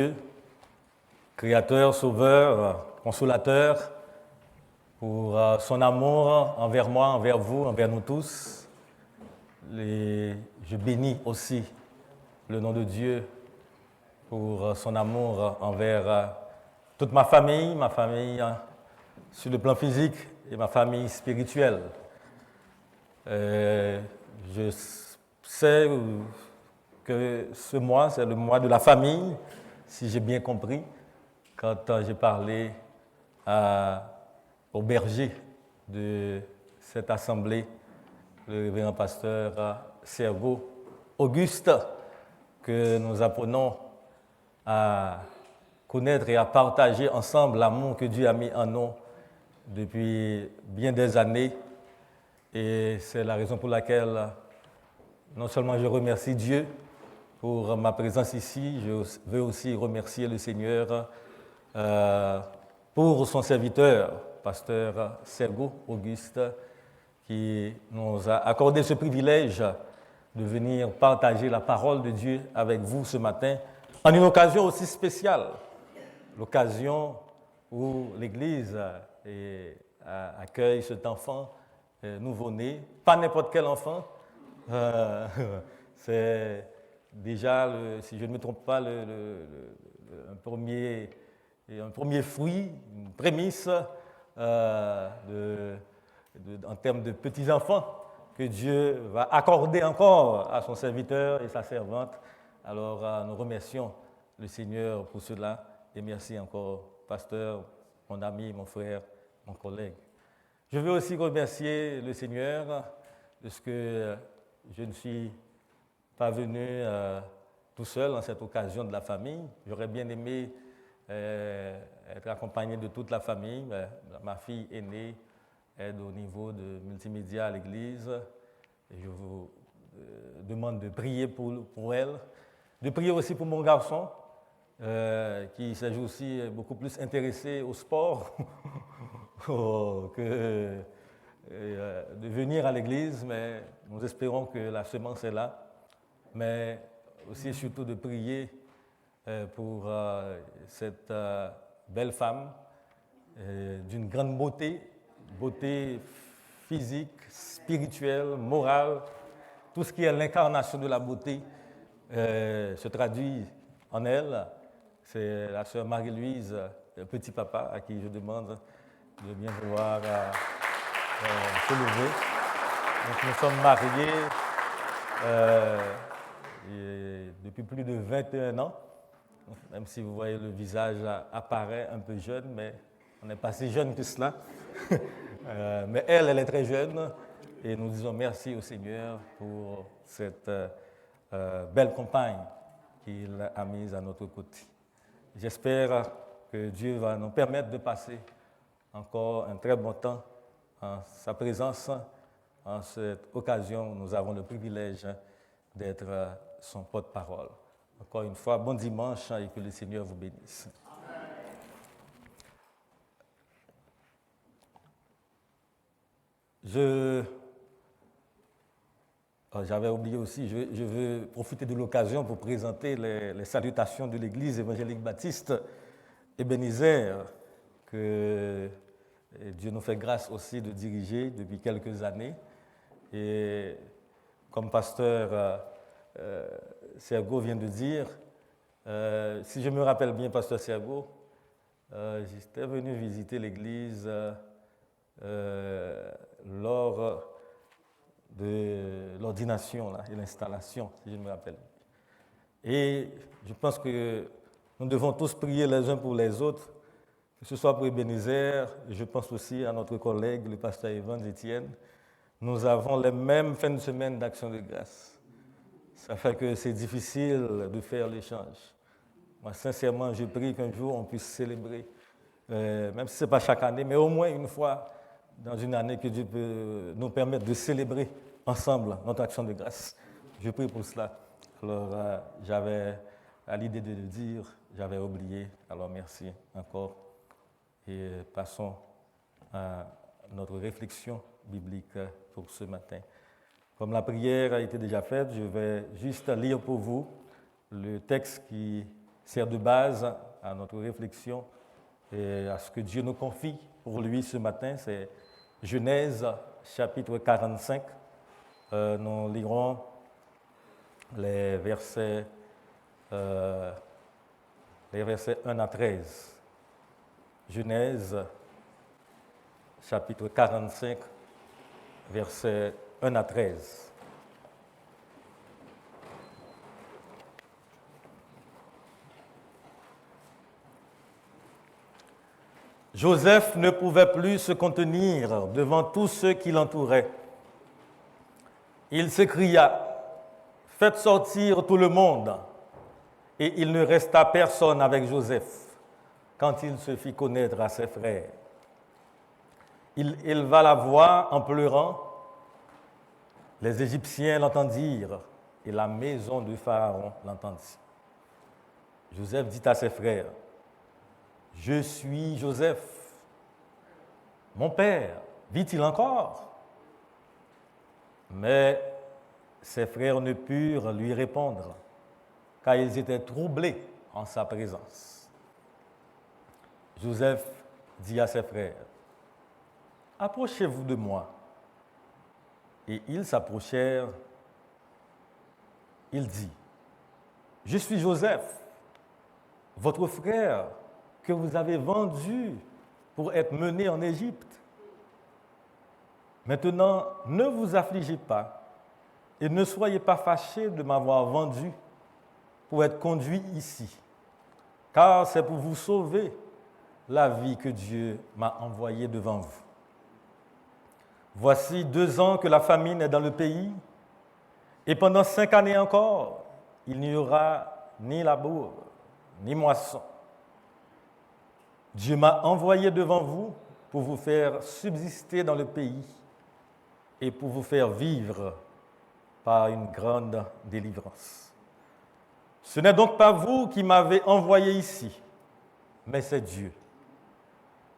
Dieu, Créateur, Sauveur, Consolateur, pour son amour envers moi, envers vous, envers nous tous. Je bénis aussi le nom de Dieu pour son amour envers toute ma famille sur le plan physique et ma famille spirituelle. Je sais que ce mois, c'est le mois de la famille, si j'ai bien compris, quand j'ai parlé au berger de cette assemblée, le révérend pasteur Sergo Auguste, que nous apprenons à connaître et à partager ensemble l'amour que Dieu a mis en nous depuis bien des années. Et c'est la raison pour laquelle non seulement je remercie Dieu pour ma présence ici, je veux aussi remercier le Seigneur pour son serviteur, pasteur Sergo Auguste, qui nous a accordé ce privilège de venir partager la parole de Dieu avec vous ce matin, en une occasion aussi spéciale, l'occasion où l'Église accueille cet enfant nouveau-né, pas n'importe quel enfant, c'est déjà, si je ne me trompe pas, un premier fruit, une prémisse en termes de petits-enfants que Dieu va accorder encore à son serviteur et sa servante. Alors, nous remercions le Seigneur pour cela et merci encore, pasteur, mon ami, mon frère, mon collègue. Je veux aussi remercier le Seigneur de ce que je ne suis pas venu tout seul en cette occasion de la famille. J'aurais bien aimé être accompagné de toute la famille. Ma fille aînée aide au niveau de multimédia à l'église. Et je vous demande de prier pour elle. De prier aussi pour mon garçon, qui s'est aussi beaucoup plus intéressé au sport que de venir à l'église, mais nous espérons que la semence est là. Mais aussi et surtout de prier pour cette belle femme d'une grande beauté physique, spirituelle, morale. Tout ce qui est l'incarnation de la beauté se traduit en elle. C'est la sœur Marie-Louise, petit papa, à qui je demande de bien vouloir se lever. Donc, nous sommes mariés depuis plus de 21 ans, même si vous voyez le visage apparaît un peu jeune, mais on n'est pas si jeune que cela. Mais elle est très jeune et nous disons merci au Seigneur pour cette belle compagne qu'il a mise à notre côté. J'espère que Dieu va nous permettre de passer encore un très bon temps en sa présence. En cette occasion, nous avons le privilège d'être son porte-parole. Encore une fois, bon dimanche et que le Seigneur vous bénisse. J'avais oublié aussi, je veux profiter de l'occasion pour présenter les salutations de l'Église évangélique baptiste Ebenezer, que Dieu nous fait grâce aussi de diriger depuis quelques années. Et comme pasteur Sergo vient de dire, si je me rappelle bien, pasteur Sergo, j'étais venu visiter l'église lors de l'ordination et l'installation, si je me rappelle. Et je pense que nous devons tous prier les uns pour les autres, que ce soit pour Ebenezer, je pense aussi à notre collègue, le pasteur Evans Etienne. Nous avons les mêmes fins de semaine d'action de grâce. Ça fait que c'est difficile de faire l'échange. Moi, sincèrement, je prie qu'un jour on puisse célébrer, même si ce n'est pas chaque année, mais au moins une fois dans une année que Dieu peut nous permettre de célébrer ensemble notre action de grâce. Je prie pour cela. Alors, j'avais à l'idée de le dire, j'avais oublié. Alors, merci encore. Et passons à notre réflexion biblique pour ce matin. Comme la prière a été déjà faite, je vais juste lire pour vous le texte qui sert de base à notre réflexion et à ce que Dieu nous confie pour lui ce matin. C'est Genèse chapitre 45. Nous lirons les versets 1 à 13. Genèse chapitre 45, versets 1 à 13. Joseph ne pouvait plus se contenir devant tous ceux qui l'entouraient. Il s'écria, « Faites sortir tout le monde !» Et il ne resta personne avec Joseph quand il se fit connaître à ses frères. Il éleva la voix en pleurant. Les Égyptiens l'entendirent et la maison de Pharaon l'entendit. Joseph dit à ses frères, « Je suis Joseph. Mon père vit-il encore ?» Mais ses frères ne purent lui répondre, car ils étaient troublés en sa présence. Joseph dit à ses frères, « Approchez-vous de moi. » Et ils s'approchèrent. Il dit, « Je suis Joseph, votre frère que vous avez vendu pour être mené en Égypte. Maintenant, ne vous affligez pas et ne soyez pas fâchés de m'avoir vendu pour être conduit ici, car c'est pour vous sauver la vie que Dieu m'a envoyée devant vous. Voici 2 ans que la famine est dans le pays, et pendant 5 années encore, il n'y aura ni labour, ni moisson. Dieu m'a envoyé devant vous pour vous faire subsister dans le pays et pour vous faire vivre par une grande délivrance. Ce n'est donc pas vous qui m'avez envoyé ici, mais c'est Dieu.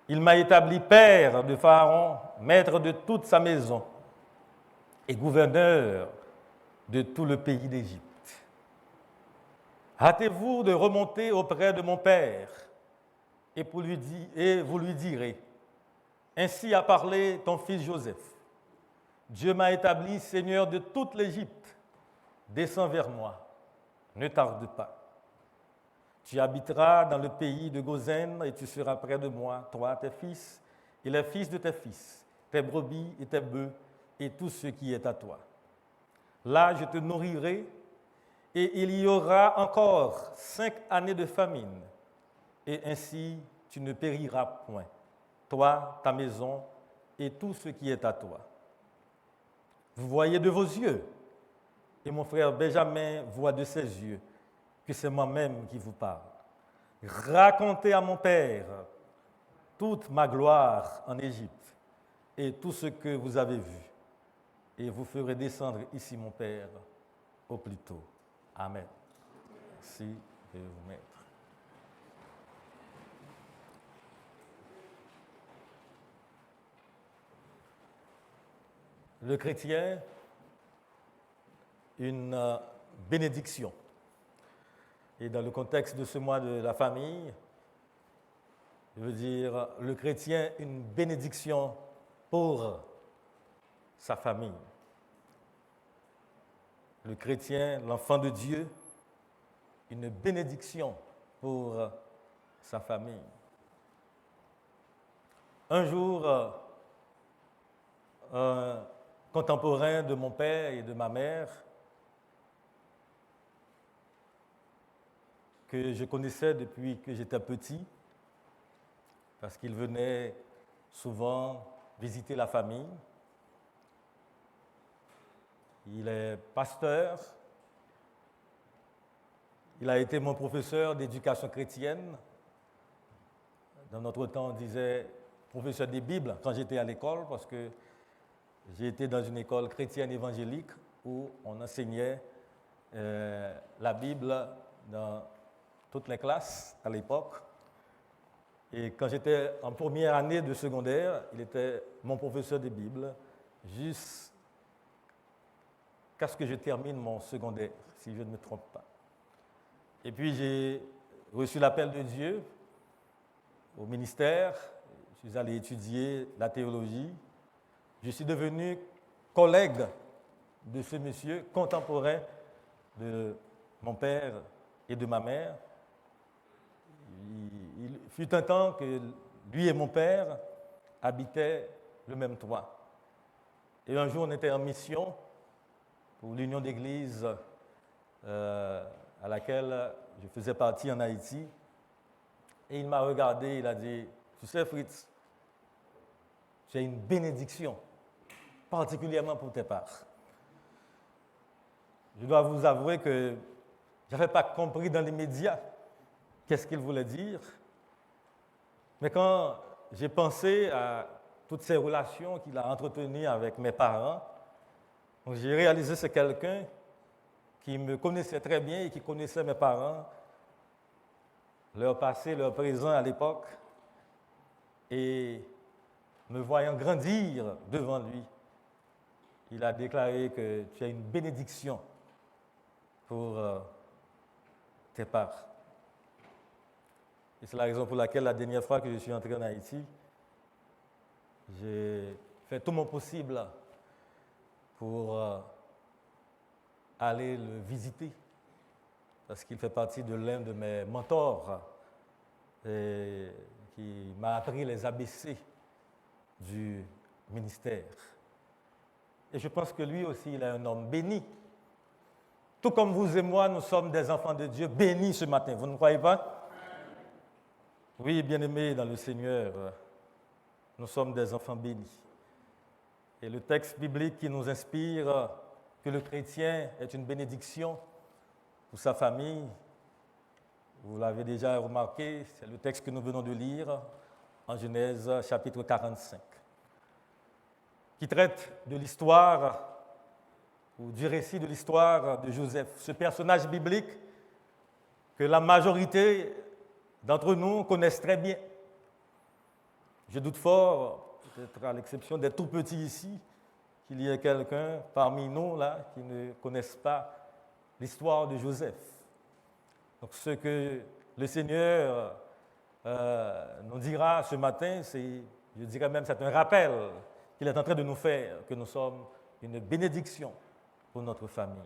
Il m'a établi père de Pharaon, maître de toute sa maison et gouverneur de tout le pays d'Égypte. Hâtez-vous de remonter auprès de mon père et vous lui direz, « Ainsi a parlé ton fils Joseph. Dieu m'a établi seigneur de toute l'Égypte. Descends vers moi, ne tarde pas. Tu habiteras dans le pays de Goshen et tu seras près de moi, toi, tes fils et les fils de tes fils, tes brebis et tes bœufs et tout ce qui est à toi. Là, je te nourrirai et il y aura encore 5 années de famine et ainsi tu ne périras point, toi, ta maison et tout ce qui est à toi. Vous voyez de vos yeux, et mon frère Benjamin voit de ses yeux que c'est moi-même qui vous parle. Racontez à mon père toute ma gloire en Égypte et tout ce que vous avez vu, et vous ferez descendre ici mon père au plus tôt. Amen. Merci de vous mettre. Le chrétien, une bénédiction. Et dans le contexte de ce mois de la famille, je veux dire le chrétien, une bénédiction pour sa famille. Le chrétien, l'enfant de Dieu, une bénédiction pour sa famille. Un jour, un contemporain de mon père et de ma mère, que je connaissais depuis que j'étais petit, parce qu'il venait souvent visiter la famille. Il est pasteur. Il a été mon professeur d'éducation chrétienne. Dans notre temps, on disait professeur des Bibles quand j'étais à l'école, parce que j'ai été dans une école chrétienne évangélique où on enseignait la Bible dans toutes les classes à l'époque. Et quand j'étais en première année de secondaire, il était mon professeur de Bible jusqu'à ce que je termine mon secondaire, si je ne me trompe pas. Et puis j'ai reçu l'appel de Dieu au ministère. Je suis allé étudier la théologie. Je suis devenu collègue de ce monsieur, contemporain de mon père et de ma mère. Il fut un temps que lui et mon père habitaient le même toit. Et un jour, on était en mission pour l'union d'église à laquelle je faisais partie en Haïti. Et il m'a regardé, il a dit, tu sais Fritz, tu as une bénédiction, particulièrement pour tes parts. Je dois vous avouer que je n'avais pas compris dans l'immédiat qu'est-ce qu'il voulait dire. Mais quand j'ai pensé à toutes ces relations qu'il a entretenues avec mes parents, j'ai réalisé que c'est quelqu'un qui me connaissait très bien et qui connaissait mes parents, leur passé, leur présent à l'époque, et me voyant grandir devant lui, il a déclaré que tu as une bénédiction pour tes parts. Et c'est la raison pour laquelle la dernière fois que je suis entré en Haïti, j'ai fait tout mon possible pour aller le visiter, parce qu'il fait partie de l'un de mes mentors qui m'a appris les ABC du ministère. Et je pense que lui aussi, il est un homme béni. Tout comme vous et moi, nous sommes des enfants de Dieu bénis ce matin. Vous ne croyez pas? Oui, bien-aimés dans le Seigneur, nous sommes des enfants bénis. Et le texte biblique qui nous inspire que le chrétien est une bénédiction pour sa famille, vous l'avez déjà remarqué, c'est le texte que nous venons de lire en Genèse chapitre 45, qui traite de l'histoire ou du récit de l'histoire de Joseph, ce personnage biblique que la majorité d'entre nous connaissent très bien. Je doute fort, peut-être à l'exception des tout petits ici, qu'il y ait quelqu'un parmi nous là qui ne connaisse pas l'histoire de Joseph. Donc ce que le Seigneur nous dira ce matin, c'est, je dirais même, c'est un rappel qu'il est en train de nous faire, que nous sommes une bénédiction pour notre famille.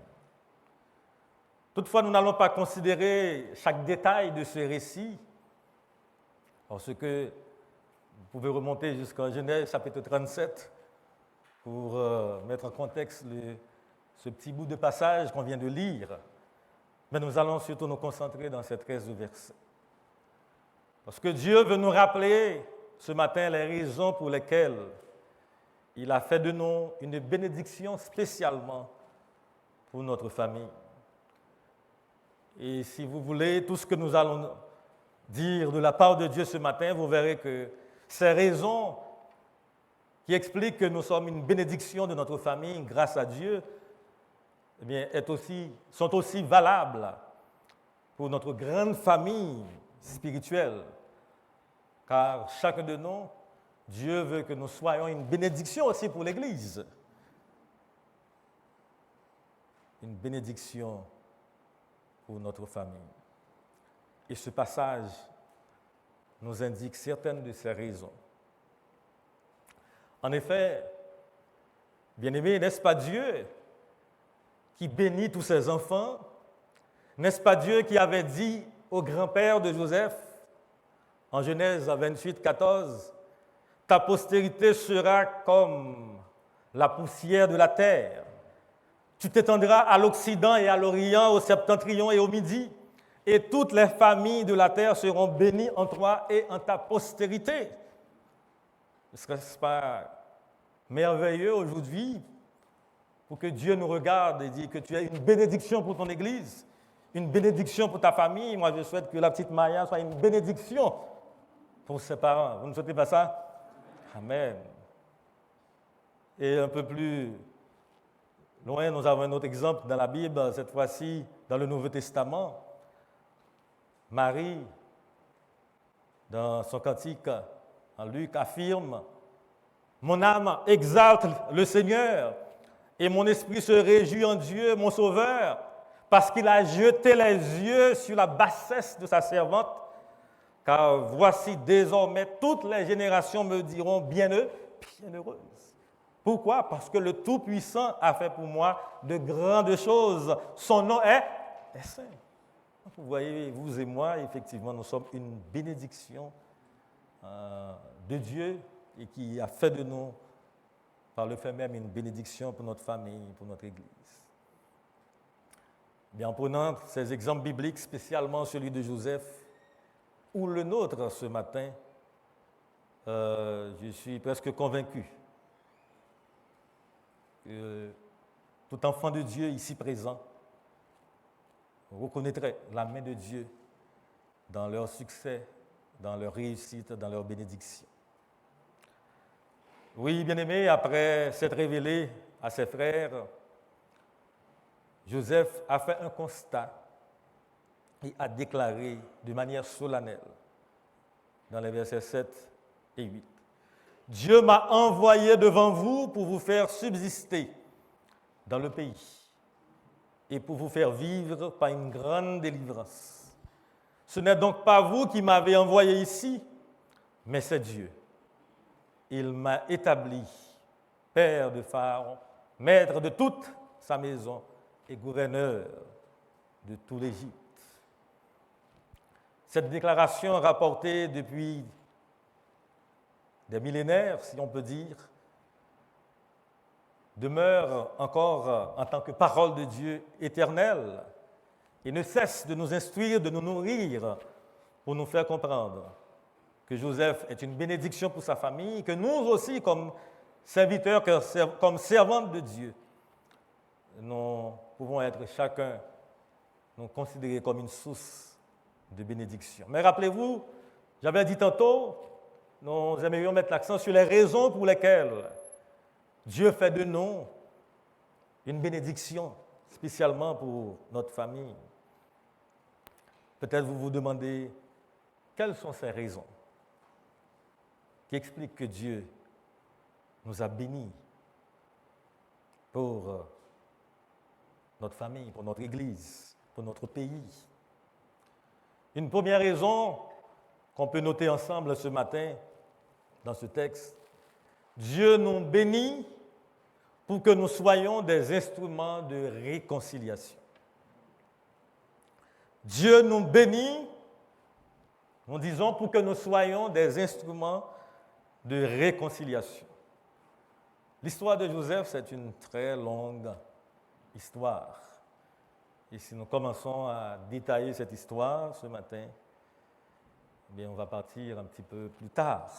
Toutefois, nous n'allons pas considérer chaque détail de ce récit, parce que vous pouvez remonter jusqu'en Genèse chapitre 37 pour mettre en contexte ce petit bout de passage qu'on vient de lire. Mais nous allons surtout nous concentrer dans ces 13 versets. Parce que Dieu veut nous rappeler ce matin les raisons pour lesquelles il a fait de nous une bénédiction spécialement pour notre famille. Et si vous voulez, tout ce que nous allons dire de la part de Dieu ce matin, vous verrez que ces raisons qui expliquent que nous sommes une bénédiction de notre famille grâce à Dieu, eh bien, sont aussi valables pour notre grande famille spirituelle. Car chacun de nous, Dieu veut que nous soyons une bénédiction aussi pour l'Église. Une bénédiction pour notre famille. Et ce passage nous indique certaines de ces raisons. En effet, bien-aimés, n'est-ce pas Dieu qui bénit tous ses enfants? N'est-ce pas Dieu qui avait dit au grand-père de Joseph, en Genèse 28, 14, « Ta postérité sera comme la poussière de la terre. Tu t'étendras à l'Occident et à l'Orient, au septentrion et au Midi, et toutes les familles de la terre seront bénies en toi et en ta postérité. » Ne serait-ce pas merveilleux aujourd'hui pour que Dieu nous regarde et dise que tu es une bénédiction pour ton Église, une bénédiction pour ta famille. Moi, je souhaite que la petite Maya soit une bénédiction pour ses parents. Vous ne souhaitez pas ça? Amen. Et un peu plus loin, nous avons un autre exemple dans la Bible, cette fois-ci dans le Nouveau Testament. Marie, dans son cantique en Luc, affirme « Mon âme exalte le Seigneur et mon esprit se réjouit en Dieu, mon Sauveur, parce qu'il a jeté les yeux sur la bassesse de sa servante, car voici désormais toutes les générations me diront bienheureuse. Pourquoi? Parce que le Tout-Puissant a fait pour moi de grandes choses. Son nom est saint. Vous voyez, vous et moi, effectivement, nous sommes une bénédiction de Dieu et qui a fait de nous, par le fait même, une bénédiction pour notre famille, pour notre Église. Bien, en prenant ces exemples bibliques, spécialement celui de Joseph ou le nôtre ce matin, je suis presque convaincu que tout enfant de Dieu ici présent reconnaîtrait la main de Dieu dans leur succès, dans leur réussite, dans leur bénédiction. Oui, bien-aimé, après s'être révélé à ses frères, Joseph a fait un constat et a déclaré de manière solennelle, dans les versets 7 et 8, « Dieu m'a envoyé devant vous pour vous faire subsister dans le pays et pour vous faire vivre par une grande délivrance. Ce n'est donc pas vous qui m'avez envoyé ici, mais c'est Dieu. Il m'a établi père de Pharaon, maître de toute sa maison et gouverneur de tout l'Égypte. » Cette déclaration rapportée depuis des millénaires, si on peut dire, demeure encore en tant que parole de Dieu éternelle et ne cesse de nous instruire, de nous nourrir pour nous faire comprendre que Joseph est une bénédiction pour sa famille, que nous aussi, comme serviteurs, comme servantes de Dieu, nous pouvons être chacun, nous considérer comme une source de bénédiction. Mais rappelez-vous, j'avais dit tantôt, nous aimerions mettre l'accent sur les raisons pour lesquelles Dieu fait de nous une bénédiction, spécialement pour notre famille. Peut-être vous vous demandez, quelles sont ces raisons qui expliquent que Dieu nous a bénis pour notre famille, pour notre Église, pour notre pays. Une première raison qu'on peut noter ensemble ce matin dans ce texte, Dieu nous bénit pour que nous soyons des instruments de réconciliation. Dieu nous bénit, nous disons, pour que nous soyons des instruments de réconciliation. L'histoire de Joseph, c'est une très longue histoire. Et si nous commençons à détailler cette histoire ce matin, eh bien, on va partir un petit peu plus tard.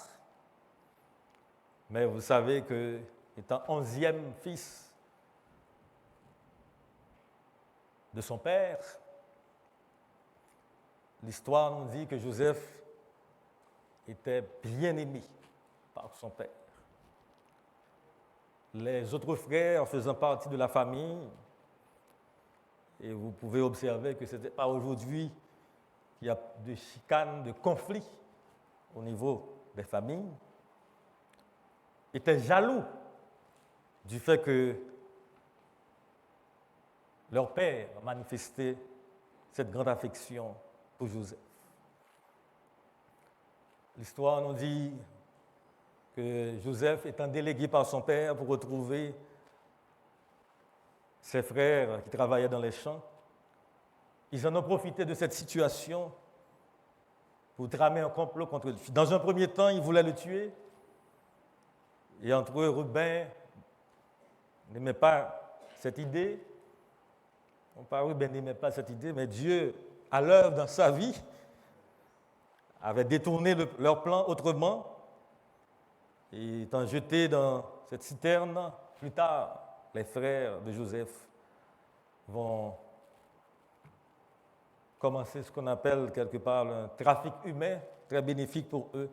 Mais vous savez que, étant 11e fils de son père, l'histoire nous dit que Joseph était bien aimé par son père. Les autres frères faisant partie de la famille, et vous pouvez observer que ce n'était pas aujourd'hui qu'il y a de chicanes, de conflits au niveau des familles, étaient jaloux du fait que leur père manifestait cette grande affection pour Joseph. L'histoire nous dit que Joseph, étant délégué par son père pour retrouver ses frères qui travaillaient dans les champs, ils en ont profité de cette situation pour tramer un complot contre lui. Dans un premier temps, ils voulaient le tuer. Et entre eux, Ruben n'aimait pas cette idée. Ruben n'aimait pas cette idée, mais Dieu, à l'œuvre dans sa vie, avait détourné leur plan autrement. Et étant jetés dans cette citerne, plus tard, les frères de Joseph vont commencer ce qu'on appelle quelque part un trafic humain très bénéfique pour eux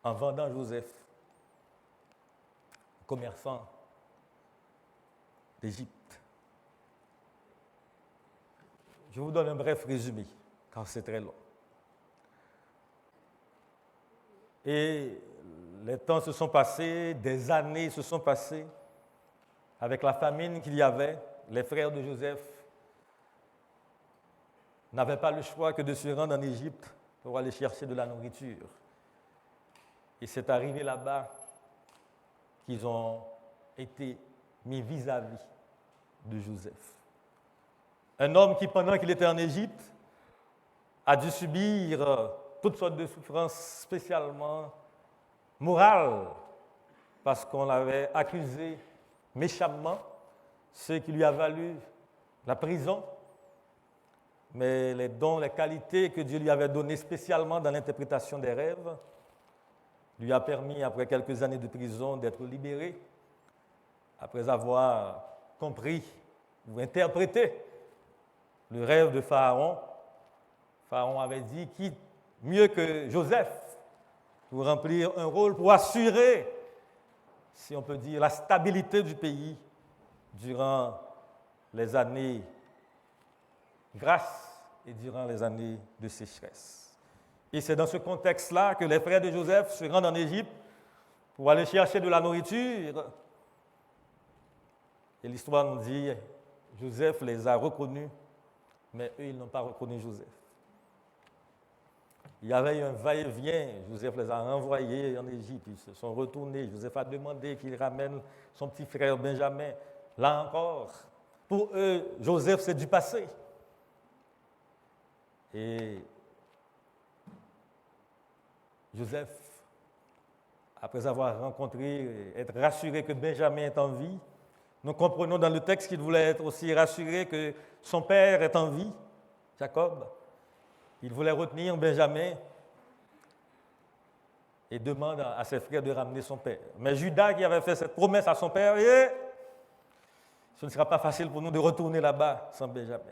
en vendant Joseph, commerçant d'Égypte. Je vous donne un bref résumé, car c'est très long. Et les temps se sont passés, des années se sont passées. Avec la famine qu'il y avait, les frères de Joseph n'avaient pas le choix que de se rendre en Égypte pour aller chercher de la nourriture. Et c'est arrivé là-bas qu'ils ont été mis vis-à-vis de Joseph. Un homme qui, pendant qu'il était en Égypte, a dû subir toutes sortes de souffrances spécialement morales, parce qu'on l'avait accusé méchamment, ce qui lui a valu la prison. Mais les dons, les qualités que Dieu lui avait données spécialement dans l'interprétation des rêves lui a permis, après quelques années de prison, d'être libéré, après avoir compris ou interprété le rêve de Pharaon. Pharaon avait dit qui mieux que Joseph pour remplir un rôle, pour assurer, si on peut dire, la stabilité du pays durant les années grasses et durant les années de sécheresse. Et c'est dans ce contexte-là que les frères de Joseph se rendent en Égypte pour aller chercher de la nourriture. Et l'histoire nous dit, Joseph les a reconnus, mais eux, ils n'ont pas reconnu Joseph. Il y avait eu un va-et-vient, Joseph les a renvoyés en Égypte, ils se sont retournés. Joseph a demandé qu'il ramène son petit frère Benjamin. Là encore, pour eux, Joseph, c'est du passé. Et Joseph, après avoir rencontré, être rassuré que Benjamin est en vie, nous comprenons dans le texte qu'il voulait être aussi rassuré que son père est en vie, Jacob. Il voulait retenir Benjamin et demande à ses frères de ramener son père. Mais Judas, qui avait fait cette promesse à son père, ce ne sera pas facile pour nous de retourner là-bas sans Benjamin.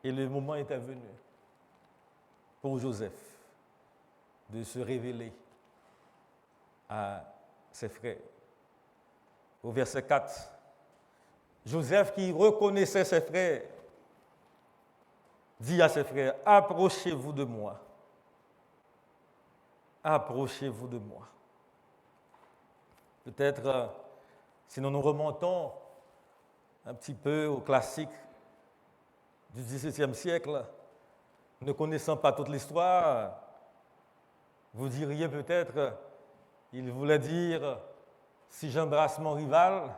Et le moment était venu pour Joseph de se révéler à ses frères. Au verset 4, Joseph, qui reconnaissait ses frères, dit à ses frères, « Approchez-vous de moi. Approchez-vous de moi. » Peut-être, si nous nous remontons un petit peu au classique du XVIIe siècle, ne connaissant pas toute l'histoire, vous diriez peut-être, il voulait dire, si j'embrasse mon rival,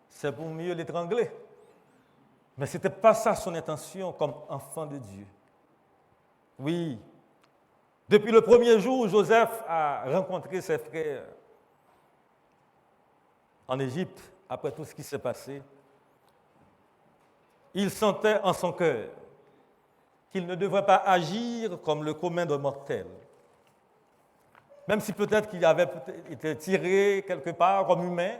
c'est pour mieux l'étrangler. Mais ce n'était pas ça son intention comme enfant de Dieu. Oui, depuis le premier jour où Joseph a rencontré ses frères en Égypte, après tout ce qui s'est passé, il sentait en son cœur qu'il ne devrait pas agir comme le commun des mortels. Même si peut-être qu'il avait été tiré quelque part comme humain,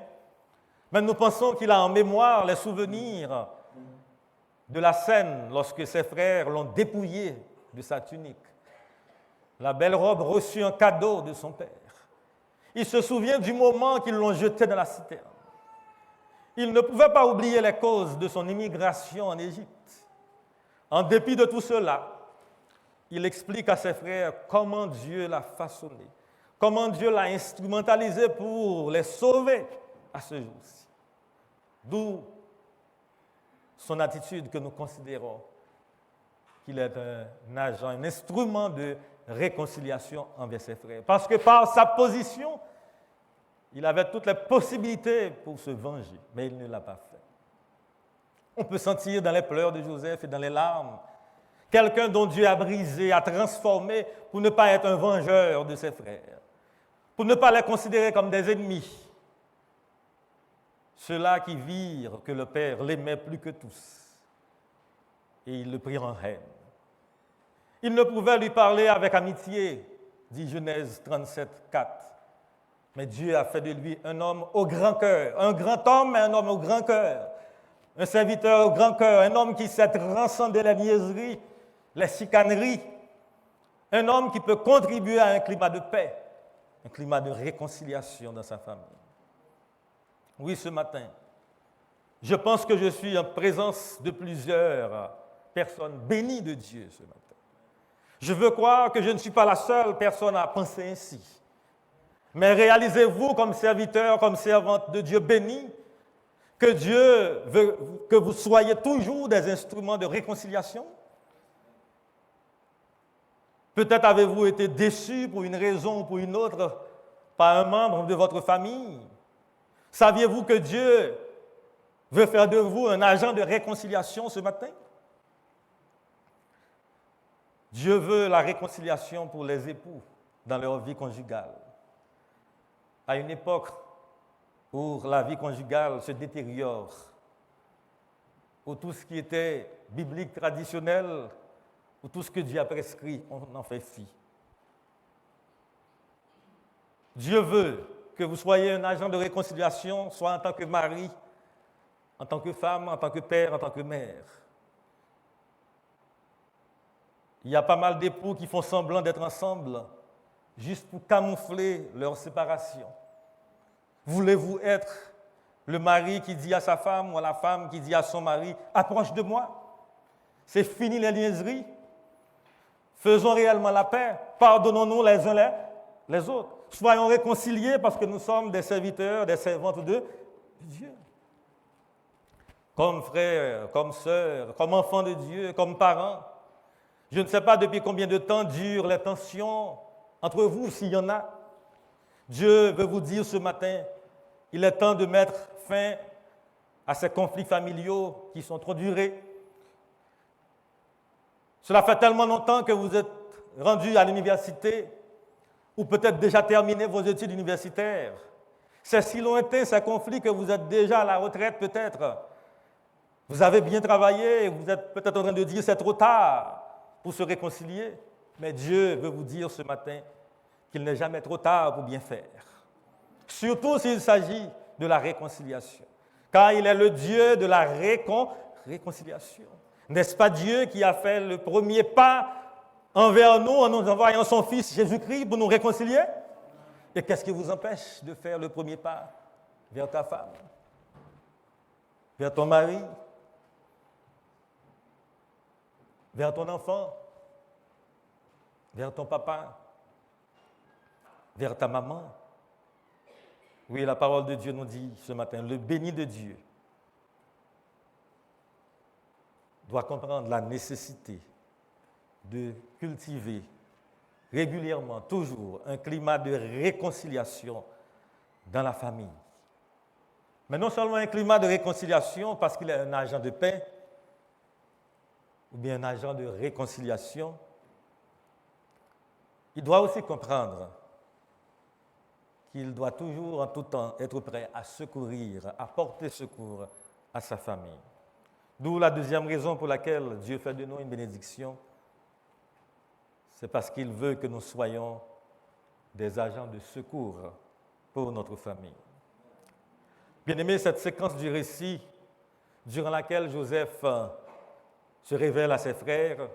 mais nous pensons qu'il a en mémoire les souvenirs de la scène lorsque ses frères l'ont dépouillé de sa tunique, la belle robe reçue en cadeau de son père. Il se souvient du moment qu'ils l'ont jeté dans la citerne. Il ne pouvait pas oublier les causes de son immigration en Égypte. En dépit de tout cela, il explique à ses frères comment Dieu l'a façonné, comment Dieu l'a instrumentalisé pour les sauver à ce jour-ci. D'où son attitude que nous considérons qu'il est un agent, un instrument de réconciliation envers ses frères. Parce que par sa position, il avait toutes les possibilités pour se venger, mais il ne l'a pas fait. On peut sentir dans les pleurs de Joseph et dans les larmes quelqu'un dont Dieu a brisé, a transformé pour ne pas être un vengeur de ses frères, pour ne pas les considérer comme des ennemis. Ceux-là qui virent que le Père l'aimait plus que tous, et ils le prirent en haine. Ils ne pouvaient lui parler avec amitié, dit Genèse 37, 4. Mais Dieu a fait de lui un homme au grand cœur, un grand homme, mais un homme au grand cœur, un serviteur au grand cœur, un homme qui sait transcender les niaiseries, les chicaneries, un homme qui peut contribuer à un climat de paix, un climat de réconciliation dans sa famille. Oui, ce matin, je pense que je suis en présence de plusieurs personnes bénies de Dieu ce matin. Je veux croire que je ne suis pas la seule personne à penser ainsi. Mais réalisez-vous comme serviteur, comme servante de Dieu béni, que Dieu veut que vous soyez toujours des instruments de réconciliation, Peut-être avez-vous été déçu pour une raison ou pour une autre par un membre de votre famille. Saviez-vous que Dieu veut faire de vous un agent de réconciliation ce matin? Dieu veut la réconciliation pour les époux dans leur vie conjugale. À une époque où la vie conjugale se détériore, où tout ce qui était biblique, traditionnel, où tout ce que Dieu a prescrit, on en fait fi. Dieu veut que vous soyez un agent de réconciliation, soit en tant que mari, en tant que femme, en tant que père, en tant que mère. Il y a pas mal d'époux qui font semblant d'être ensemble, juste pour camoufler leur séparation. Voulez-vous être le mari qui dit à sa femme ou la femme qui dit à son mari « Approche de moi ». C'est fini les niaiseries. Faisons réellement la paix. Pardonnons-nous les uns les autres. Soyons réconciliés parce que nous sommes des serviteurs, des servantes de Dieu. Comme frères, comme sœurs, comme enfants de Dieu, comme parents. Je ne sais pas depuis combien de temps durent les tensions entre vous, s'il y en a. Dieu veut vous dire ce matin, il est temps de mettre fin à ces conflits familiaux qui sont trop durés. Cela fait tellement longtemps que vous êtes rendu à l'université ou peut-être déjà terminé vos études universitaires. C'est si lointain ces conflits que vous êtes déjà à la retraite peut-être. Vous avez bien travaillé et vous êtes peut-être en train de dire c'est trop tard pour se réconcilier. Mais Dieu veut vous dire ce matin qu'il n'est jamais trop tard pour bien faire. Surtout s'il s'agit de la réconciliation. Car il est le Dieu de la réconciliation. N'est-ce pas Dieu qui a fait le premier pas envers nous en nous envoyant son Fils Jésus-Christ pour nous réconcilier? Et qu'est-ce qui vous empêche de faire le premier pas vers ta femme, vers ton mari, vers ton enfant, vers ton papa, vers ta maman? Oui, la parole de Dieu nous dit ce matin, le béni de Dieu doit comprendre la nécessité de cultiver régulièrement, toujours, un climat de réconciliation dans la famille. Mais non seulement un climat de réconciliation parce qu'il est un agent de paix, ou bien un agent de réconciliation, il doit aussi comprendre qu'il doit toujours, en tout temps, être prêt à secourir, à porter secours à sa famille. D'où la deuxième raison pour laquelle Dieu fait de nous une bénédiction, c'est parce qu'il veut que nous soyons des agents de secours pour notre famille. Bien-aimés, cette séquence du récit, durant laquelle Joseph se révèle à ses frères,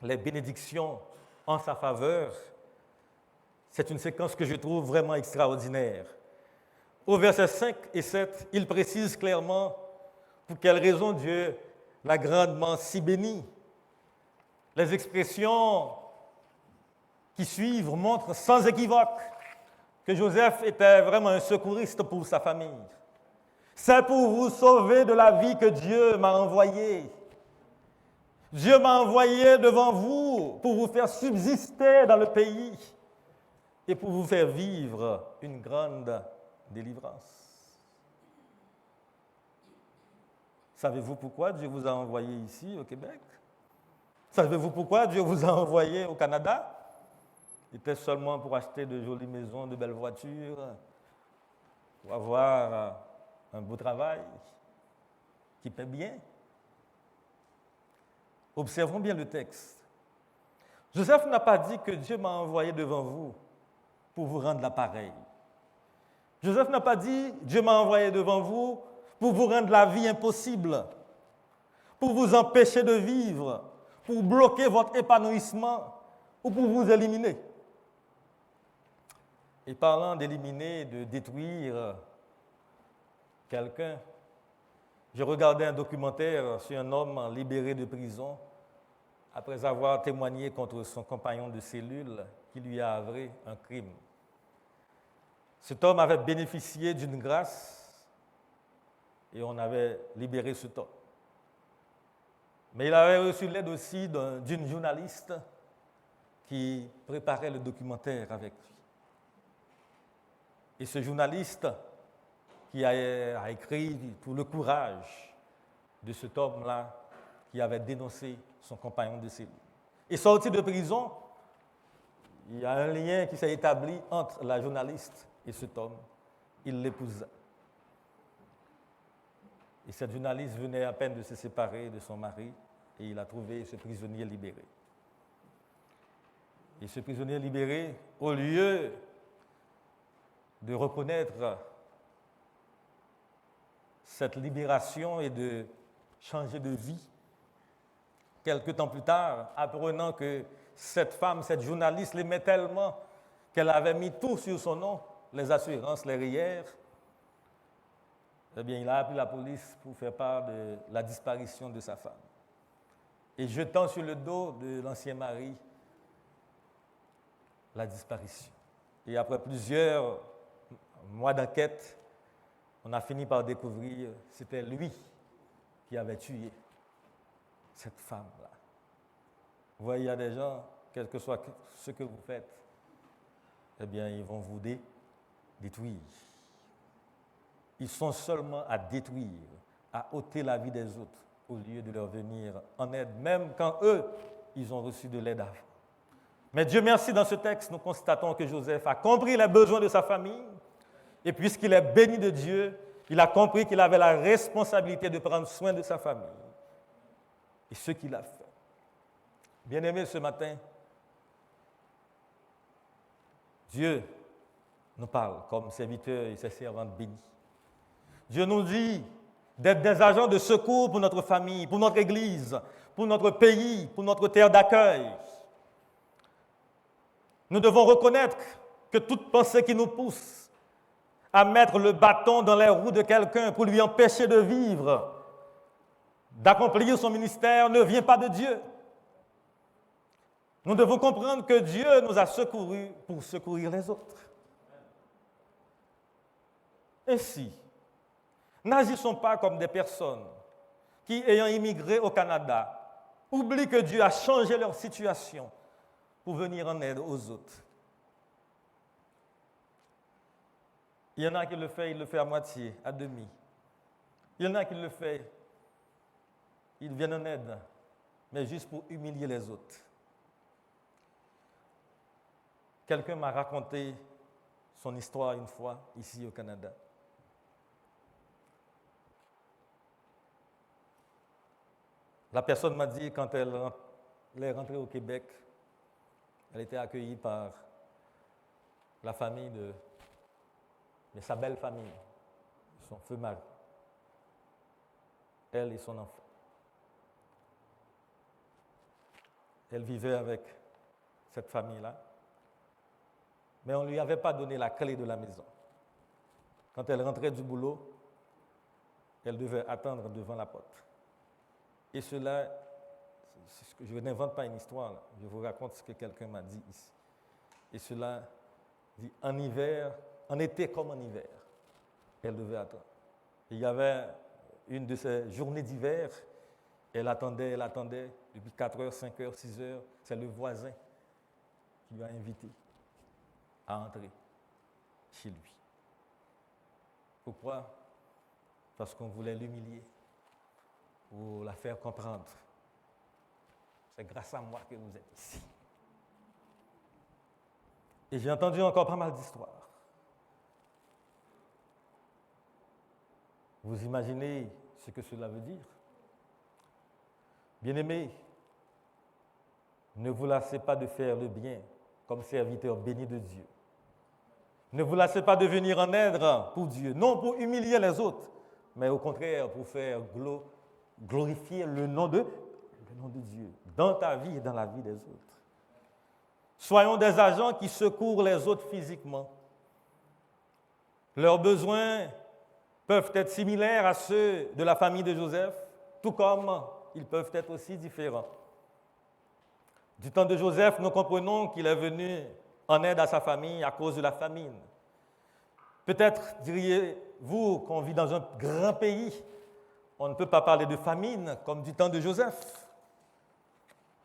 les bénédictions en sa faveur, c'est une séquence que je trouve vraiment extraordinaire. Au verset 5 et 7, il précise clairement pour quelle raison Dieu l'a grandement si béni. Les expressions qui suivent montrent sans équivoque que Joseph était vraiment un secouriste pour sa famille. C'est pour vous sauver de la vie que Dieu m'a envoyé. Dieu m'a envoyé devant vous pour vous faire subsister dans le pays et pour vous faire vivre une grande délivrance. Savez-vous pourquoi Dieu vous a envoyé ici au Québec? Savez-vous pourquoi Dieu vous a envoyé au Canada? C'était seulement pour acheter de jolies maisons, de belles voitures, pour avoir un beau travail qui paie bien. Observons bien le texte. Joseph n'a pas dit que Dieu m'a envoyé devant vous pour vous rendre l'appareil. Joseph n'a pas dit Dieu m'a envoyé devant vous pour vous rendre la vie impossible, pour vous empêcher de vivre, pour bloquer votre épanouissement ou pour vous éliminer. Et parlant d'éliminer, de détruire quelqu'un, je regardais un documentaire sur un homme libéré de prison après avoir témoigné contre son compagnon de cellule qui lui a avoué un crime. Cet homme avait bénéficié d'une grâce et on avait libéré cet homme. Mais il avait reçu l'aide aussi d'une journaliste qui préparait le documentaire avec lui. Et ce journaliste qui a écrit tout le courage de cet homme-là qui avait dénoncé son compagnon de cellule. Et sorti de prison, il y a un lien qui s'est établi entre la journaliste et cet homme. Il l'épousa. Et cette journaliste venait à peine de se séparer de son mari et il a trouvé ce prisonnier libéré. Et ce prisonnier libéré, au lieu de reconnaître cette libération et de changer de vie, quelque temps plus tard, apprenant que cette femme, cette journaliste l'aimait tellement qu'elle avait mis tout sur son nom, les assurances, les RIER, eh bien, il a appelé la police pour faire part de la disparition de sa femme. Et jetant sur le dos de l'ancien mari la disparition. Et après plusieurs mois d'enquête, on a fini par découvrir que c'était lui qui avait tué cette femme-là. Vous voyez, il y a des gens, quel que soit ce que vous faites, eh bien, ils vont vous détruire. Ils sont seulement à détruire, à ôter la vie des autres, au lieu de leur venir en aide, même quand eux, ils ont reçu de l'aide avant. Mais Dieu merci, dans ce texte, nous constatons que Joseph a compris les besoins de sa famille, et puisqu'il est béni de Dieu, il a compris qu'il avait la responsabilité de prendre soin de sa famille. Et ce qu'il a fait. Bien-aimés, ce matin, Dieu nous parle comme serviteurs et ses servantes bénies. Dieu nous dit d'être des agents de secours pour notre famille, pour notre Église, pour notre pays, pour notre terre d'accueil. Nous devons reconnaître que toute pensée qui nous pousse à mettre le bâton dans les roues de quelqu'un pour lui empêcher de vivre, d'accomplir son ministère, ne vient pas de Dieu. Nous devons comprendre que Dieu nous a secourus pour secourir les autres. Ainsi, n'agissons pas comme des personnes qui, ayant immigré au Canada, oublient que Dieu a changé leur situation pour venir en aide aux autres. Il y en a qui le fait, il le fait à moitié, à demi. Il y en a qui le fait, ils viennent en aide, mais juste pour humilier les autres. Quelqu'un m'a raconté son histoire une fois, ici au Canada. La personne m'a dit, quand elle est rentrée au Québec, elle était accueillie par la famille de sa belle famille, son feu mari, elle et son enfant. Elle vivait avec cette famille-là, mais on ne lui avait pas donné la clé de la maison. Quand elle rentrait du boulot, elle devait attendre devant la porte. Et cela, je n'invente pas une histoire, là. Je vous raconte ce que quelqu'un m'a dit ici. Et cela dit, en hiver, en été comme en hiver, elle devait attendre. Et il y avait une de ces journées d'hiver, elle attendait depuis 4 heures, 5 heures, 6 heures. C'est le voisin qui lui a invité à entrer chez lui. Pourquoi? Parce qu'on voulait l'humilier, pour la faire comprendre. C'est grâce à moi que vous êtes ici. Et j'ai entendu encore pas mal d'histoires. Vous imaginez ce que cela veut dire? Bien-aimés, ne vous lassez pas de faire le bien comme serviteur béni de Dieu. Ne vous lassez pas de venir en aide pour Dieu, non pour humilier les autres, mais au contraire pour faire glorifier le nom de Dieu dans ta vie et dans la vie des autres. Soyons des agents qui secourent les autres physiquement. Leurs besoins peuvent être similaires à ceux de la famille de Joseph, tout comme ils peuvent être aussi différents. Du temps de Joseph, nous comprenons qu'il est venu en aide à sa famille à cause de la famine. Peut-être diriez-vous qu'on vit dans un grand pays. On ne peut pas parler de famine comme du temps de Joseph.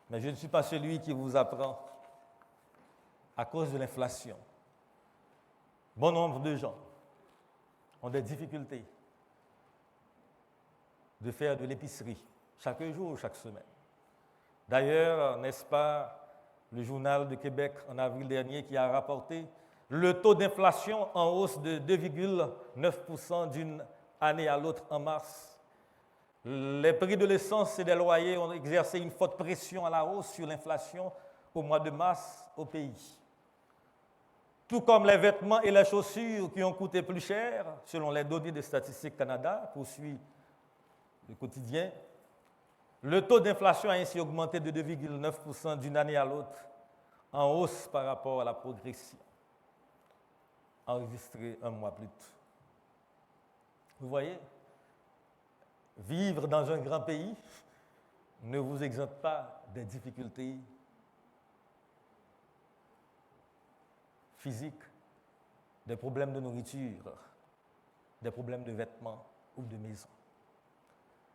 Mais je ne suis pas celui qui vous apprend à cause de l'inflation. Bon nombre de gens ont des difficultés de faire de l'épicerie chaque jour, chaque semaine. D'ailleurs, n'est-ce pas le journal de Québec en avril dernier qui a rapporté le taux d'inflation en hausse de 2,9% d'une année à l'autre en mars. Les prix de l'essence et des loyers ont exercé une forte pression à la hausse sur l'inflation au mois de mars au pays. Tout comme les vêtements et les chaussures qui ont coûté plus cher, selon les données de Statistique Canada, poursuit le quotidien, le taux d'inflation a ainsi augmenté de 2,9% d'une année à l'autre, en hausse par rapport à la progression enregistrée un mois plus tôt. Vous voyez, vivre dans un grand pays ne vous exempte pas des difficultés physiques, des problèmes de nourriture, des problèmes de vêtements ou de maison.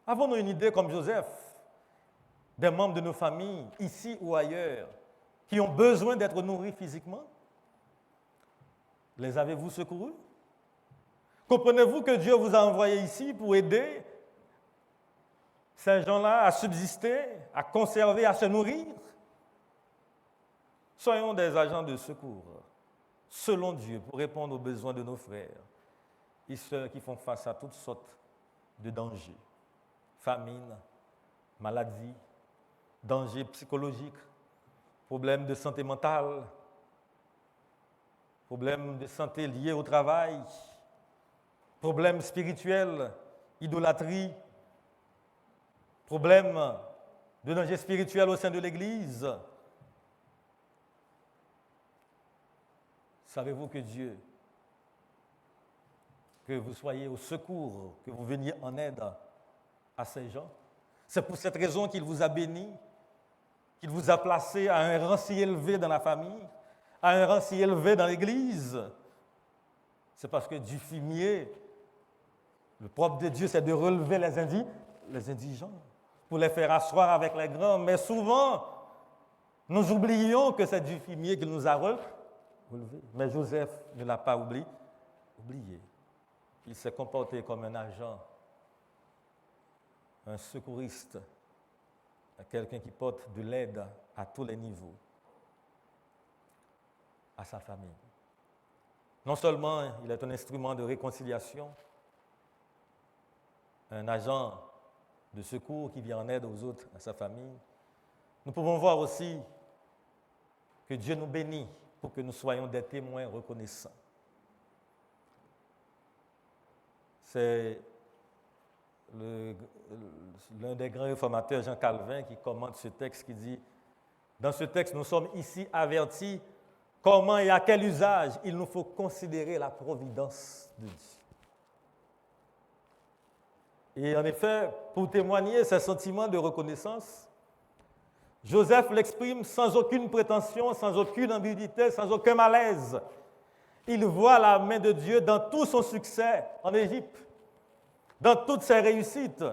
Avons-nous une idée, comme Joseph, des membres de nos familles, ici ou ailleurs, qui ont besoin d'être nourris physiquement? Les avez-vous secourus? Comprenez-vous que Dieu vous a envoyés ici pour aider ces gens-là à subsister, à conserver, à se nourrir? Soyons des agents de secours, selon Dieu, pour répondre aux besoins de nos frères et sœurs qui font face à toutes sortes de dangers. Famine, maladie, dangers psychologiques, problèmes de santé mentale, problèmes de santé liés au travail, problèmes spirituels, idolâtrie, problèmes de danger spirituel au sein de l'Église. Savez-vous que Dieu, que vous soyez au secours, que vous veniez en aide à ces gens? C'est pour cette raison qu'il vous a béni, qu'il vous a placé à un rang si élevé dans la famille, à un rang si élevé dans l'Église. C'est parce que du fumier, le propre de Dieu, c'est de relever les indigents, pour les faire asseoir avec les grands. Mais souvent, nous oublions que c'est du fumier qu'il nous a relevés. Mais Joseph ne l'a pas oublié. Il s'est comporté comme un agent, un secouriste, quelqu'un qui porte de l'aide à tous les niveaux à sa famille. Non seulement il est un instrument de réconciliation, un agent de secours qui vient en aide aux autres, à sa famille, nous pouvons voir aussi que Dieu nous bénit pour que nous soyons des témoins reconnaissants. C'est l'un des grands réformateurs, Jean Calvin, qui commente ce texte, qui dit « Dans ce texte, nous sommes ici avertis comment et à quel usage il nous faut considérer la providence de Dieu. » Et en effet, pour témoigner ces sentiments de reconnaissance, Joseph l'exprime sans aucune prétention, sans aucune ambiguïté, sans aucun malaise. Il voit la main de Dieu dans tout son succès en Égypte, dans toutes ses réussites.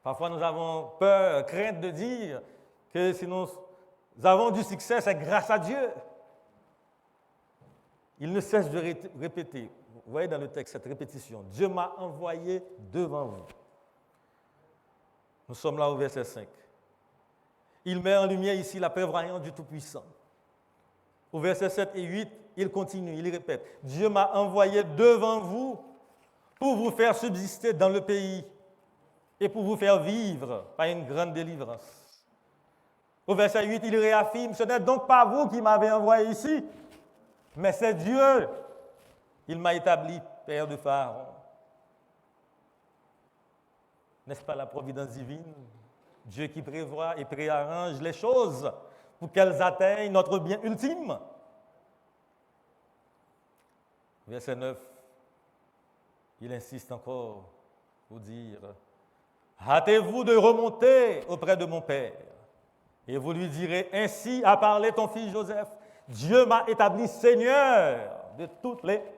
Parfois, nous avons peur, crainte de dire que si nous avons du succès, c'est grâce à Dieu. Il ne cesse de répéter. Vous voyez dans le texte cette répétition. Dieu m'a envoyé devant vous. Nous sommes là au verset 5. Il met en lumière ici la prévoyance du Tout-Puissant. Au verset 7 et 8, il continue, il répète. Dieu m'a envoyé devant vous pour vous faire subsister dans le pays et pour vous faire vivre par une grande délivrance. Au verset 8, il réaffirme, ce n'est donc pas vous qui m'avez envoyé ici, mais c'est Dieu. Il m'a établi père de Pharaon. N'est-ce pas la providence divine? Dieu qui prévoit et préarrange les choses pour qu'elles atteignent notre bien ultime. Verset 9, il insiste encore pour dire « Hâtez-vous de remonter auprès de mon Père, et vous lui direz, ainsi a parlé ton fils Joseph, Dieu m'a établi Seigneur de toute l'Égypte. »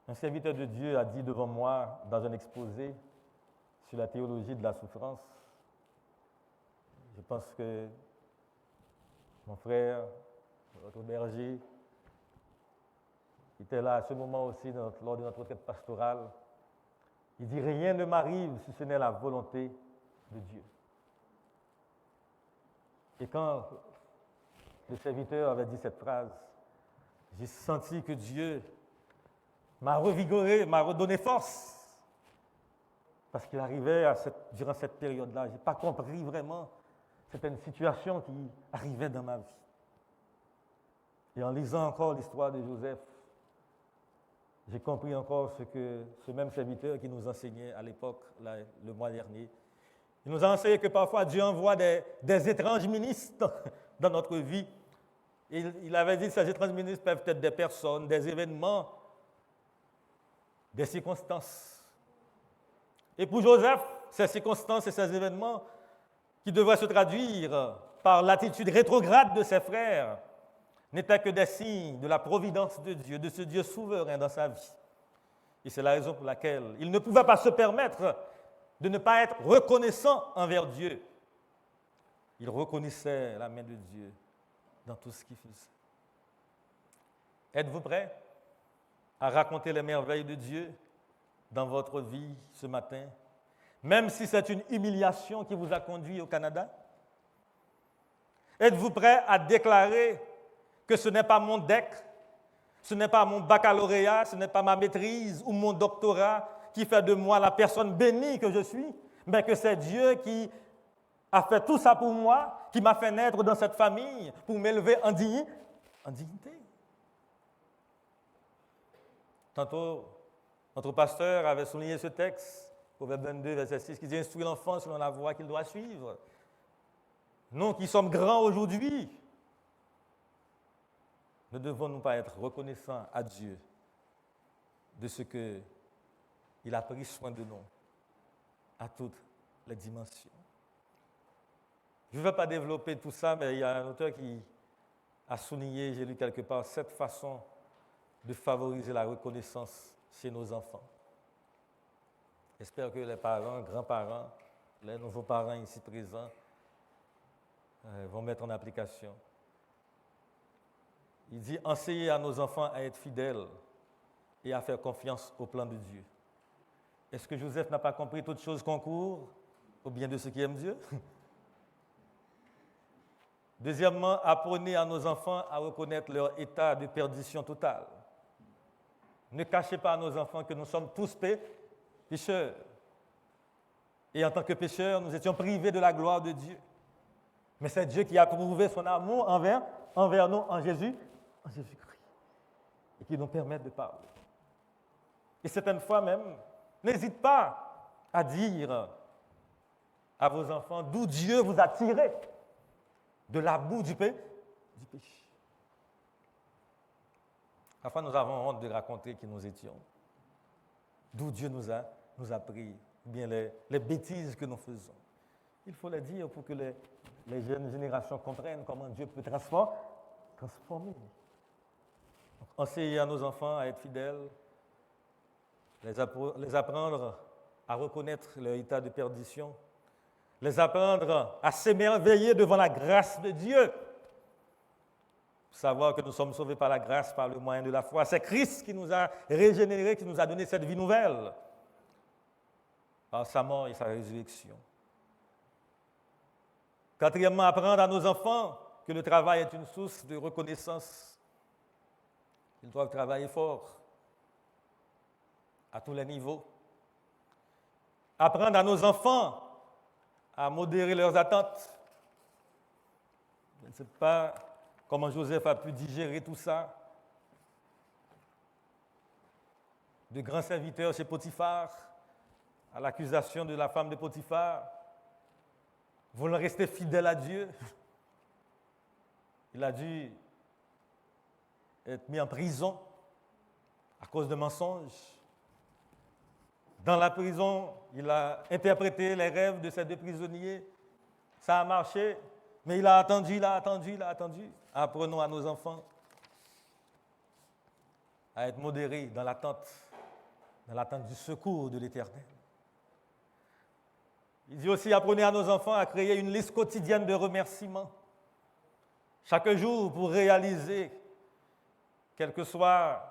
Un serviteur de Dieu a dit devant moi dans un exposé sur la théologie de la souffrance, Je pense que mon frère, notre berger, était là à ce moment aussi lors de notre retraite pastorale. Il dit, rien ne m'arrive si ce n'est la volonté de Dieu. Et quand le serviteur avait dit cette phrase, j'ai senti que Dieu m'a revigoré, m'a redonné force. Parce qu'il arrivait durant cette période-là, je n'ai pas compris vraiment certaines situations qui arrivaient dans ma vie. Et en lisant encore l'histoire de Joseph, j'ai compris encore ce que ce même serviteur qui nous enseignait à l'époque, le mois dernier, il nous a enseigné que parfois Dieu envoie des étranges ministres dans notre vie. Et il avait dit que ces étranges ministres peuvent être des personnes, des événements, des circonstances. Et pour Joseph, ces circonstances et ces événements qui devraient se traduire par l'attitude rétrograde de ses frères n'étaient que des signes de la providence de Dieu, de ce Dieu souverain dans sa vie. Et c'est la raison pour laquelle il ne pouvait pas se permettre de ne pas être reconnaissant envers Dieu. Il reconnaissait la main de Dieu dans tout ce qu'il faisait. Êtes-vous prêts à raconter les merveilles de Dieu dans votre vie ce matin, même si c'est une humiliation qui vous a conduit au Canada? Êtes-vous prêt à déclarer que ce n'est pas mon DEC, ce n'est pas mon baccalauréat, ce n'est pas ma maîtrise ou mon doctorat qui fait de moi la personne bénie que je suis, mais que c'est Dieu qui a fait tout ça pour moi, qui m'a fait naître dans cette famille pour m'élever en dignité? Tantôt, notre pasteur avait souligné ce texte, Proverbe 22, verset 6, qui dit « Instruis l'enfant selon la voie qu'il doit suivre ». Nous qui sommes grands aujourd'hui, ne devons-nous pas être reconnaissants à Dieu de ce qu'il a pris soin de nous à toutes les dimensions? Je ne vais pas développer tout ça, mais il y a un auteur qui a souligné, j'ai lu quelque part, cette façon de favoriser la reconnaissance chez nos enfants. J'espère que les parents, grands-parents, les nouveaux parents ici présents vont mettre en application. Il dit « Enseignez à nos enfants à être fidèles et à faire confiance au plan de Dieu ». Est-ce que Joseph n'a pas compris toutes choses concourent au bien de ceux qui aiment Dieu? Deuxièmement, apprenez à nos enfants à reconnaître leur état de perdition totale. Ne cachez pas à nos enfants que nous sommes tous pécheurs. Et en tant que pécheurs, nous étions privés de la gloire de Dieu. Mais c'est Dieu qui a prouvé son amour envers nous en Jésus-Christ. Et qui nous permet de parler. Et certaines fois même, n'hésite pas à dire à vos enfants d'où Dieu vous a tiré, de la boue du péché. Parfois, nous avons honte de raconter qui nous étions, d'où Dieu nous a pris, bien les bêtises que nous faisons. Il faut les dire pour que les jeunes générations comprennent comment Dieu peut transformer. Donc, enseigner à nos enfants à être fidèles, les apprendre à reconnaître leur état de perdition, les apprendre à s'émerveiller devant la grâce de Dieu. Savoir que nous sommes sauvés par la grâce, par le moyen de la foi. C'est Christ qui nous a régénérés, qui nous a donné cette vie nouvelle, par sa mort et sa résurrection. Quatrièmement, apprendre à nos enfants que le travail est une source de reconnaissance. Ils doivent travailler fort, à tous les niveaux. Apprendre à nos enfants à modérer leurs attentes. Je ne sais pas comment Joseph a pu digérer tout ça. De grands serviteurs chez Potiphar, à l'accusation de la femme de Potiphar, voulant rester fidèle à Dieu. Il a dû être mis en prison à cause de mensonges. Dans la prison, il a interprété les rêves de ces deux prisonniers. Ça a marché, mais il a attendu. Apprenons à nos enfants à être modérés dans l'attente du secours de l'Éternel. Il dit aussi, apprenez à nos enfants à créer une liste quotidienne de remerciements. Chaque jour pour réaliser, quelles que soient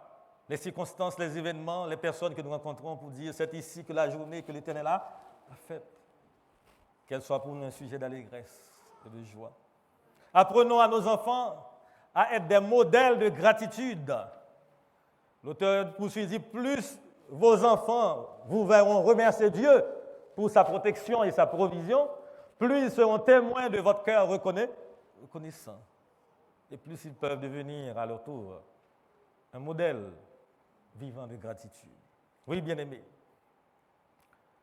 les circonstances, les événements, les personnes que nous rencontrons, pour dire c'est ici que la journée que l'Éternel a faite. Qu'elle soit pour nous un sujet d'allégresse et de joie. Apprenons à nos enfants à être des modèles de gratitude. L'auteur poursuit dit, plus vos enfants vous verront remercier Dieu pour sa protection et sa provision, plus ils seront témoins de votre cœur reconnaissant. Et plus ils peuvent devenir à leur tour un modèle vivant de gratitude. Oui, bien-aimés,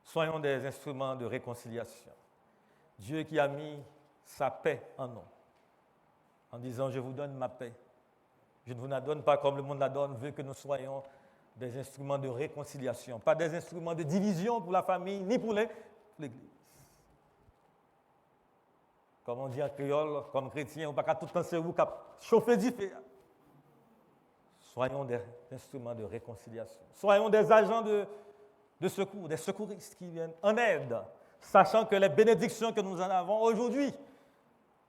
soyons des instruments de réconciliation. Dieu qui a mis sa paix en nous, en disant « Je vous donne ma paix ». Je ne vous la donne pas comme le monde la donne, veut que nous soyons des instruments de réconciliation, pas des instruments de division pour la famille, ni pour l'Église. Comme on dit en créole, comme chrétien, on ne peut pas tout le temps se chauffer du feu. Soyons des instruments de réconciliation. Soyons des agents de secours, des secouristes qui viennent en aide, sachant que les bénédictions que nous en avons aujourd'hui,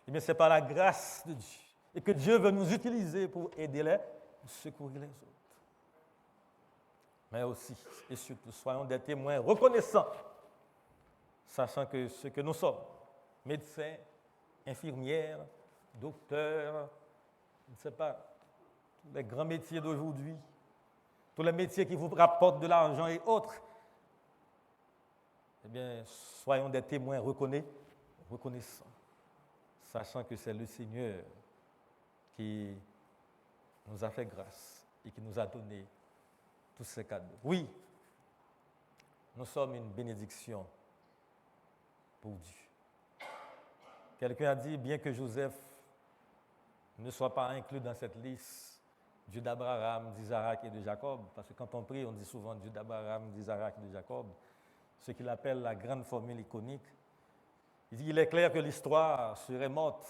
eh bien, c'est par la grâce de Dieu. Et que Dieu veut nous utiliser pour aider les, pour secourir les autres. Mais aussi, et surtout, soyons des témoins reconnaissants, sachant que ce que nous sommes, médecins, infirmières, docteurs, je ne sais pas, tous les grands métiers d'aujourd'hui, tous les métiers qui vous rapportent de l'argent et autres, eh bien, soyons des témoins reconnaissants, sachant que c'est le Seigneur qui nous a fait grâce et qui nous a donné tous ces cadeaux. Oui, nous sommes une bénédiction pour Dieu. Quelqu'un a dit, bien que Joseph ne soit pas inclus dans cette liste, Dieu d'Abraham, d'Isaac et de Jacob, parce que quand on prie, on dit souvent Dieu d'Abraham, d'Isaac et de Jacob, ce qu'il appelle la grande formule iconique. Il dit, il est clair que l'histoire serait morte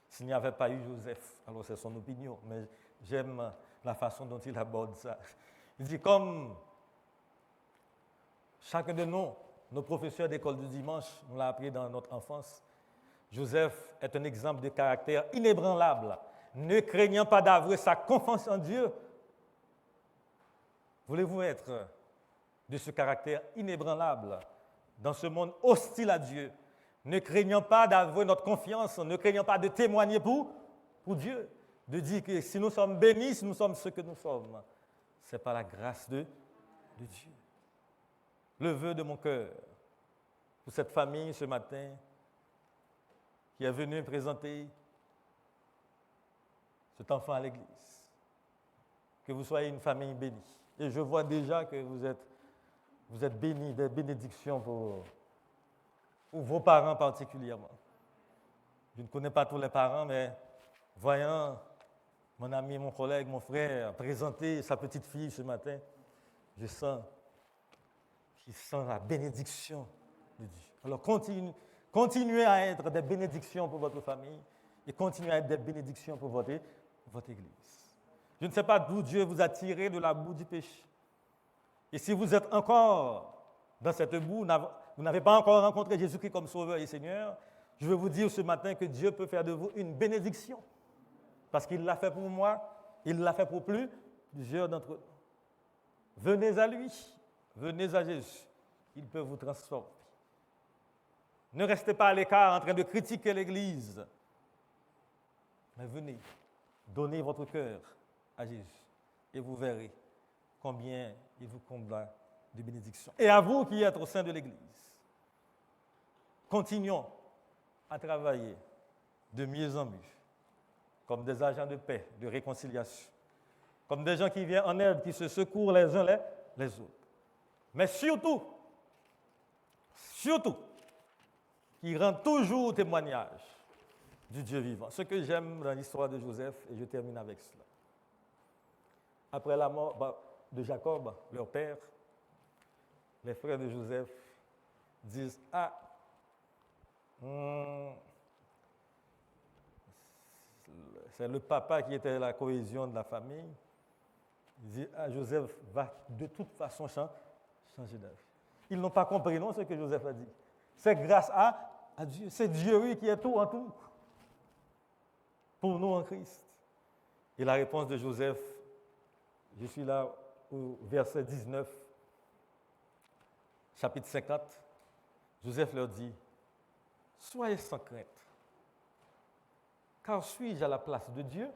s'il n'y avait pas eu Joseph. Alors c'est son opinion, mais j'aime la façon dont il aborde ça. Il dit, comme chacun de nous, nos professeurs d'école du dimanche, nous l'a appris dans notre enfance, Joseph est un exemple de caractère inébranlable, ne craignant pas d'avouer sa confiance en Dieu. Voulez-vous être de ce caractère inébranlable dans ce monde hostile à Dieu, ne craignant pas d'avouer notre confiance, ne craignant pas de témoigner pour Dieu, de dire que si nous sommes bénis, si nous sommes ce que nous sommes, c'est par la grâce de Dieu. Le vœu de mon cœur pour cette famille ce matin qui est venue présenter cet enfant à l'église, que vous soyez une famille bénie. Et je vois déjà que vous êtes bénis, des bénédictions pour vos parents particulièrement. Je ne connais pas tous les parents, mais voyant mon ami, mon collègue, mon frère présenter sa petite fille ce matin, je sens qu'il sent la bénédiction de Dieu. Alors continuez à être des bénédictions pour votre famille et continuez à être des bénédictions pour votre Église. Je ne sais pas d'où Dieu vous a tiré de la boue du péché. Et si vous êtes encore dans cette boue, vous n'avez pas encore rencontré Jésus-Christ comme Sauveur et Seigneur, je veux vous dire ce matin que Dieu peut faire de vous une bénédiction. Parce qu'il l'a fait pour moi, il l'a fait pour plusieurs d'entre nous. Venez à lui, venez à Jésus, il peut vous transformer. Ne restez pas à l'écart en train de critiquer l'Église, mais venez, donnez votre cœur à Jésus et vous verrez combien il vous comblera de bénédictions. Et à vous qui êtes au sein de l'Église, continuons à travailler de mieux en mieux, comme des agents de paix, de réconciliation, comme des gens qui viennent en aide, qui se secourent les uns les autres. Mais surtout, qui rendent toujours témoignage du Dieu vivant. Ce que j'aime dans l'histoire de Joseph, et je termine avec cela. Après la mort de Jacob, leur père, les frères de Joseph disent « Ah, c'est le papa qui était la cohésion de la famille. » Il dit « Ah, Joseph va de toute façon changer d'avis. » Ils n'ont pas compris, non, ce que Joseph a dit. C'est grâce à Dieu. C'est Dieu, oui, qui est tout en tout pour nous en Christ. Et la réponse de Joseph, je suis là au verset 19, chapitre 50. Joseph leur dit, « Soyez sans crainte, car suis-je à la place de Dieu?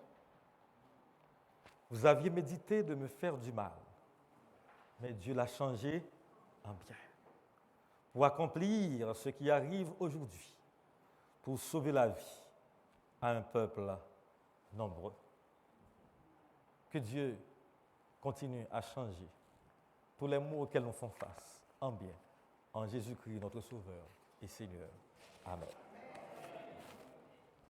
Vous aviez médité de me faire du mal, mais Dieu l'a changé en bien, pour accomplir ce qui arrive aujourd'hui, pour sauver la vie à un peuple nombreux. » Que Dieu continue à changer tous les maux auxquels nous faisons face en bien, en Jésus-Christ, notre Sauveur et Seigneur. Amen.